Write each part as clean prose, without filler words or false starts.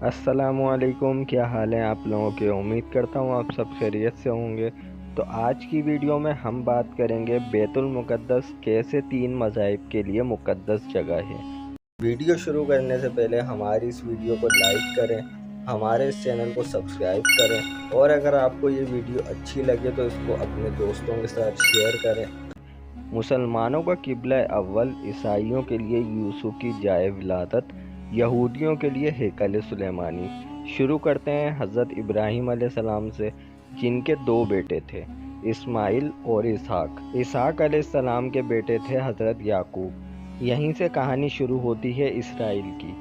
अस्सलामुअलैकुम। क्या हाल है आप लोगों के? उम्मीद करता हूँ आप सब खैरियत से होंगे। तो आज की वीडियो में हम बात करेंगे बैतुल मुक़द्दस कैसे 3 मज़ाहिब के लिए मुक़द्दस जगह है। वीडियो शुरू करने से पहले हमारी इस वीडियो को लाइक करें, हमारे इस चैनल को सब्सक्राइब करें और अगर आपको ये वीडियो अच्छी लगे तो इसको अपने दोस्तों के साथ शेयर करें। मुसलमानों का किबला अव्वल, ईसाइयों के लिए यूसुफ की जाए विलादत, यहूदियों के लिए हैकल सुलेमानी। शुरू करते हैं हज़रत इब्राहीम अलैहिस्सलाम से, जिनके 2 बेटे थे, इस्माइल और इसहाक। इसहाक अलैहिस्सलाम के बेटे थे हज़रत याकूब। यहीं से कहानी शुरू होती है इसराइल की।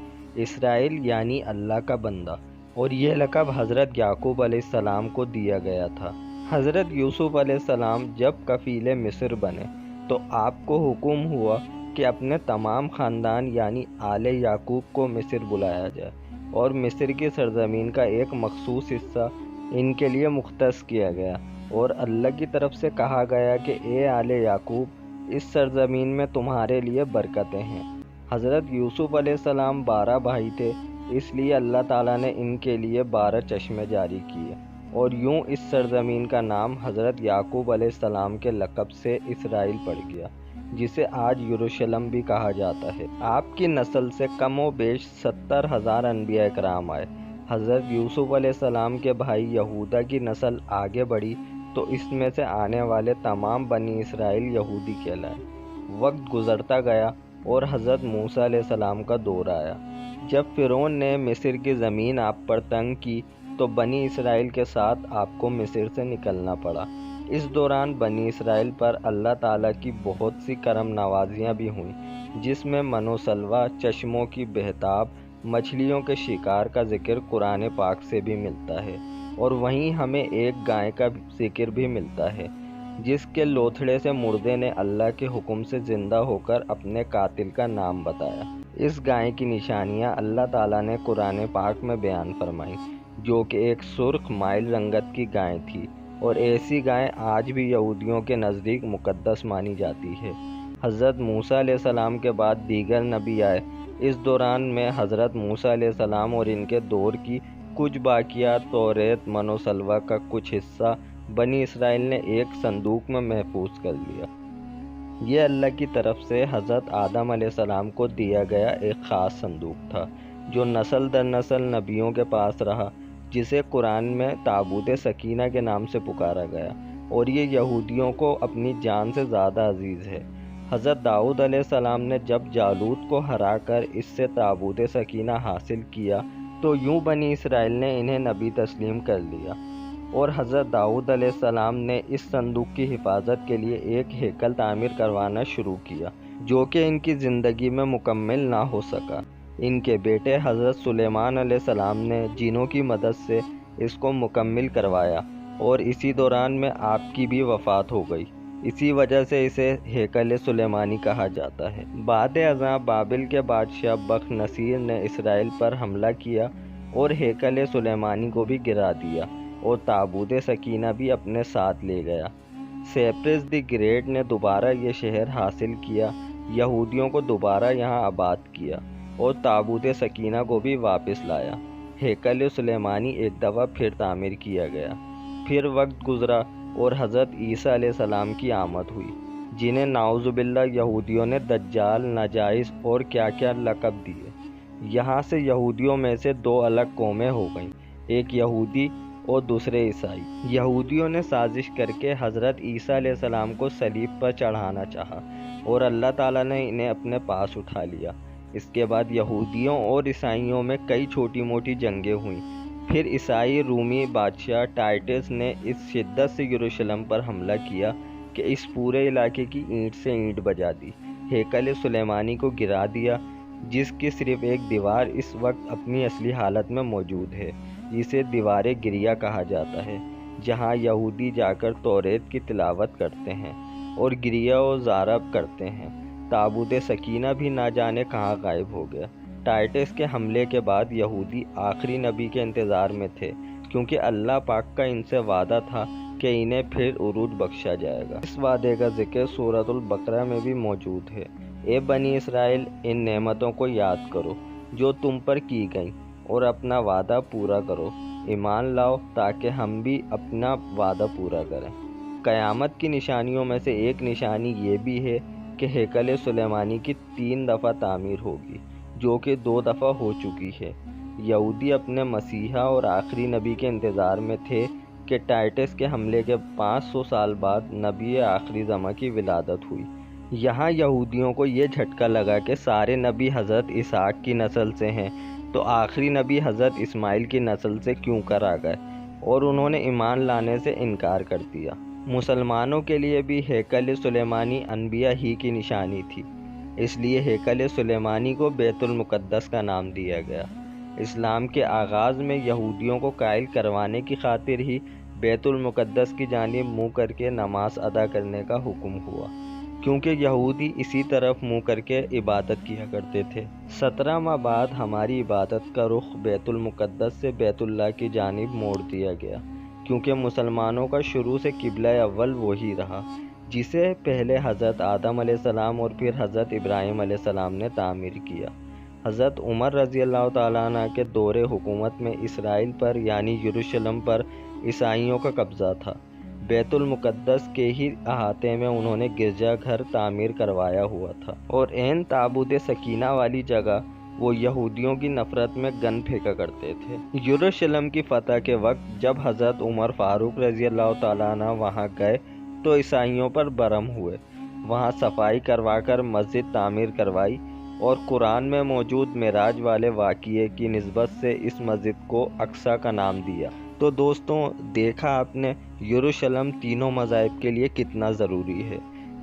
इसराइल यानी अल्लाह का बंदा, और यह लक़ब हज़रत याकूब अलैहिस्सलाम को दिया गया था। हज़रत यूसुफ अलैहिस्सलाम जब कफ़ीले मिस्र बने तो आपको हुक्म हुआ कि अपने तमाम ख़ानदान यानी आले याकूब को मिस्र बुलाया जाए और मिस्र की सरज़मीन का एक मखसूस हिस्सा इनके लिए मुख्तस किया गया और अल्लाह की तरफ से कहा गया कि ए आले याकूब, इस सरज़मीन में तुम्हारे लिए बरकतें हैं। हज़रत यूसुफ अलैहिस्सलाम 12 भाई थे, इसलिए अल्लाह ताला ने इनके लिए 12 चश्मे जारी किए और यूं इस सरज़मीन का नाम हज़रत याकूब अलैहिस्सलाम के लक़ब से इसराइल पड़ गया, जिसे आज यरूशलेम भी कहा जाता है। आपकी नस्ल से कम व बेश 70,000 अनबिया इकराम आए। हज़रत यूसुफ अलैहिस्सलाम के भाई यहूदा की नस्ल आगे बढ़ी तो इसमें से आने वाले तमाम बनी इसराइल यहूदी कहलाए। वक्त गुज़रता गया और हज़रत मूसा अलैहिस्सलाम का दौर आया। जब फ़िरौन ने मिस्र की ज़मीन आप पर तंग की तो बनी इसराइल के साथ आपको मिस्र से निकलना पड़ा। इस दौरान बनी इसराइल पर अल्लाह ताला की बहुत सी करम नवाजियाँ भी हुईं, जिसमें मनोसलवा, चश्मों की बहताब, मछलियों के शिकार का जिक्र कुरान पाक से भी मिलता है और वहीं हमें एक गाय का जिक्र भी मिलता है, जिसके लोथड़े से मुर्दे ने अल्लाह के हुक्म से ज़िंदा होकर अपने कातिल का नाम बताया। इस गाय की निशानियाँ अल्लाह ताला ने कुरान पाक में बयान फरमाई, जो कि एक सुर्ख माइल रंगत की गाय थी और ऐसी गाय आज भी यहूदियों के नज़दीक मुक़द्दस मानी जाती है। हज़रत मूसा अलैहिस्सलाम के बाद दीगर नबी आए। इस दौरान में हज़रत मूसा अलैहिस्सलाम और इनके दौर की कुछ बाक़ियात, तौरेत, मनोसलवा का कुछ हिस्सा बनी इसराइल ने एक संदूक में महफूज कर लिया। ये अल्लाह की तरफ से हज़रत आदम अलैहिस्सलाम को दिया गया एक ख़ास संदूक था, जो नस्ल दर नस्ल नबियों के पास रहा, जिसे कुरान में ताबूत सकीना के नाम से पुकारा गया और ये यहूदियों को अपनी जान से ज़्यादा अजीज़ है। हज़रत दाऊद अलैहिस्सलाम ने जब जालूत को हराकर इससे ताबूत सकीना हासिल किया तो यूं बनी इसराइल ने इन्हें नबी तस्लीम कर लिया और हज़रत दाऊद अलैहिस्सलाम ने इस संदूक की हिफाजत के लिए एक हैकल तामीर करवाना शुरू किया, जो कि इनकी ज़िंदगी में मुकम्मल ना हो सका। इनके बेटे हज़रत सुलेमान अलैहिस्सलाम ने जिनों की मदद से इसको मुकम्मल करवाया और इसी दौरान में आपकी भी वफ़ात हो गई। इसी वजह से इसे हैकल सुलेमानी कहा जाता है। बाद अज़ां बाबिल के बादशाह बख्त नसीर ने इसराइल पर हमला किया और हैकल सुलेमानी को भी गिरा दिया और ताबूत सकीना भी अपने साथ ले गया। सेप्रेस द ग्रेट ने दोबारा ये शहर हासिल किया, यहूदियों को दोबारा यहाँ आबाद किया और ताबूत सकीना को भी वापस लाया। हैकल सुलेमानी एक दफ़ा फिर तामीर किया गया। फिर वक्त गुज़रा और हज़रत ईसा अलैहिस्सलाम की आमद हुई, जिन्हें नाउज़ुबिल्लाह यहूदियों ने दज्जाल, नाजाइस और क्या क्या लक़ब दिए। यहाँ से यहूदियों में से 2 अलग कौमें हो गईं, एक यहूदी और दूसरे ईसाई। यहूदियों ने साजिश करके हज़रत ईसा अलैहिस्सलाम को सलीब पर चढ़ाना चाहा और अल्लाह ताला ने इन्हें अपने पास उठा लिया। इसके बाद यहूदियों और ईसाइयों में कई छोटी मोटी जंगें हुईं। फिर ईसाई रूमी बादशाह टाइटस ने इस शिद्दत से यरूशलेम पर हमला किया कि इस पूरे इलाके की ईंट से ईंट बजा दी, हैकल सुलेमानी को गिरा दिया, जिसकी सिर्फ एक दीवार इस वक्त अपनी असली हालत में मौजूद है, जिसे दीवार गिरिया कहा जाता है, जहां यहूदी जाकर तौरेत की तिलावत करते हैं और गिरिया और ज़ारब करते हैं। ताबूत सकीना भी ना जाने कहाँ गायब हो गया। टाइटस के हमले के बाद यहूदी आखिरी नबी के इंतज़ार में थे, क्योंकि अल्लाह पाक का इनसे वादा था कि इन्हें फिर उरूज बख्शा जाएगा। इस वादे का जिक्र सूरतुल बकरा में भी मौजूद है। ए बनी इसराइल, इन नेमतों को याद करो जो तुम पर की गईं اور اپنا وعدہ پورا کرو، ایمان لاؤ تاکہ ہم بھی اپنا وعدہ پورا کریں۔ قیامت کی نشانیوں میں سے ایک نشانی یہ بھی ہے کہ ہیکل سلیمانی کی 3 دفعہ تعمیر ہوگی، جو کہ 2 دفعہ ہو چکی ہے۔ یہودی اپنے مسیحا اور آخری نبی کے انتظار میں تھے کہ ٹائٹس کے حملے کے 500 سال بعد نبی آخری زماں کی ولادت ہوئی۔ یہاں یہودیوں کو یہ جھٹکا لگا کہ سارے نبی حضرت اسحاق کی نسل سے ہیں، تو آخری نبی حضرت اسماعیل کی نسل سے کیوں کر آ گئے، اور انہوں نے ایمان لانے سے انکار کر دیا۔ مسلمانوں کے لیے بھی ہیکل سلیمانی انبیاء ہی کی نشانی تھی، اس لیے ہیکل سلیمانی کو بیت المقدس کا نام دیا گیا۔ اسلام کے آغاز میں یہودیوں کو قائل کروانے کی خاطر ہی بیت المقدس کی جانب منہ کر کے نماز ادا کرنے کا حکم ہوا، کیونکہ یہودی اسی طرف منہ کر کے عبادت کیا کرتے تھے۔ 17 ماہ بعد ہماری عبادت کا رخ بیت المقدس سے بیت اللہ کی جانب موڑ دیا گیا، کیونکہ مسلمانوں کا شروع سے قبلہ اول وہی رہا، جسے پہلے حضرت آدم علیہ السلام اور پھر حضرت ابراہیم علیہ السلام نے تعمیر کیا۔ حضرت عمر رضی اللہ تعالیٰ عنہ کے دور حکومت میں اسرائیل پر یعنی یروشلم پر عیسائیوں کا قبضہ تھا۔ بیت المقدس کے ہی احاطے میں انہوں نے گرجا گھر تعمیر کروایا ہوا تھا، اور عین تابوت سکینہ والی جگہ وہ یہودیوں کی نفرت میں گن پھینکا کرتے تھے۔ یروشلم کی فتح کے وقت جب حضرت عمر فاروق رضی اللہ تعالیٰ عنہ وہاں گئے تو عیسائیوں پر برہم ہوئے، وہاں صفائی کروا کر مسجد تعمیر کروائی، اور قرآن میں موجود معراج والے واقعے کی نسبت سے اس مسجد کو اقصیٰ کا نام دیا۔ تو دوستوں، دیکھا آپ نے یروشلم تینوں مذاہب کے لیے کتنا ضروری ہے۔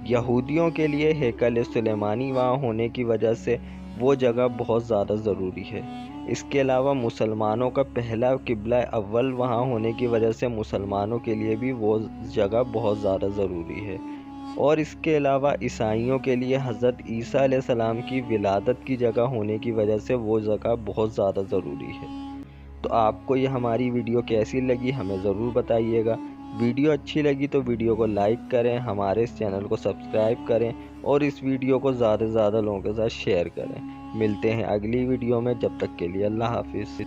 یہودیوں کے لیے ہیکل سلیمانی وہاں ہونے کی وجہ سے وہ جگہ بہت زیادہ ضروری ہے۔ اس کے علاوہ مسلمانوں کا پہلا قبلہ اول وہاں ہونے کی وجہ سے مسلمانوں کے لیے بھی وہ جگہ بہت زیادہ ضروری ہے، اور اس کے علاوہ عیسائیوں کے لیے حضرت عیسیٰ علیہ السلام کی ولادت کی جگہ ہونے کی وجہ سے وہ جگہ بہت زیادہ ضروری ہے۔ تو آپ کو یہ ہماری ویڈیو کیسی لگی ہمیں ضرور بتائیے گا۔ ویڈیو اچھی لگی تو ویڈیو کو لائک کریں، ہمارے اس چینل کو سبسکرائب کریں، اور اس ویڈیو کو زیادہ سے زیادہ لوگوں کے ساتھ شیئر کریں۔ ملتے ہیں اگلی ویڈیو میں، جب تک کے لیے اللہ حافظ۔